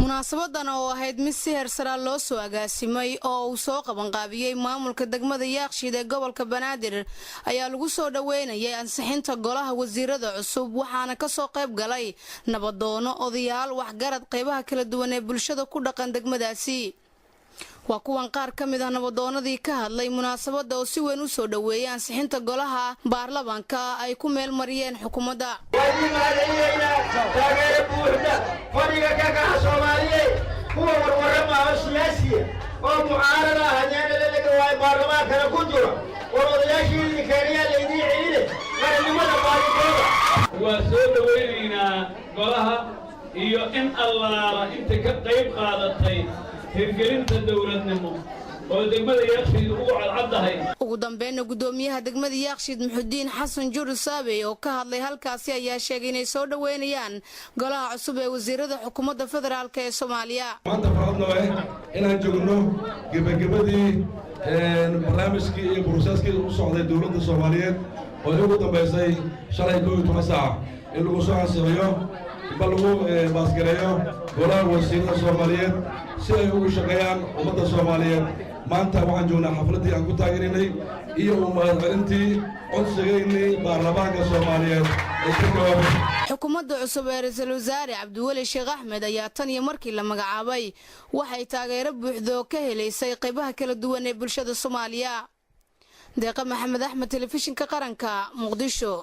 munaasabadan oo ahayd mid si heersara loo soo agaasimay oo uu soo qabanqaabiyay maamulka degmada Yaaqshiid ee gobolka Banaadir ayaa lagu soo dhaweynayay ansixinta golaha wasiirada cusub waxaana ka soo qayb galay nabadoono odayaal waxgarad qaybaha kala duwan ee bulshada ku dhaqan degmadaasi. waa kuwan qaar ka mid ah nabadoonadii ka hadlay munaasabada oo si weyn u soo dhaweeyay ansixinta golaha baarlamaanka ay ku meel mariyeen xukuumadda. waa soo dhaweynaynaa golaha iyo in allaala inta ka qayb qaadatay hirgelinta dawladnimo oo degmada Yaaqshiid ugu cadcadahay. ugu dambeeyna gudoomiyaha degmada Yaaqshiid Muxudiin Xasan Juri Saabe oo ka hadlay halkaasi ayaa sheegay inay soo dhaweynayaan golaha cusub ee wasiirada xukuumadda federaalka ee Soomaaliya. maanta farxadno inaan joogno gabagabadii barnaamijkii iyo processkii u socday dawladda Soomaaliyeed oo ugu dambeysay shalay 12 saac in lagu soo ansixiyo lagu baasgareeyo golaha wasiirada Soomaaliyeed si ay ugu shaqeeyaan ummadda Soomaaliyeed. maanta waxaan joognaa xafladii aan ku taageerinay iyo ummadintii codsigeynay baarlamaanka Soomaaliyeed ee ka jawaabay xukuumadda cusub ee ra'iisul wasaare Cabdiweli Sheekh Axmed ayaa tan iyo markii la magacaabay waxay taageero buuxda ka helaysay qaybaha kala duwan ee bulshada Soomaaliya. deeqa Maxamed Axmed, telefishinka qaranka, Muqdisho.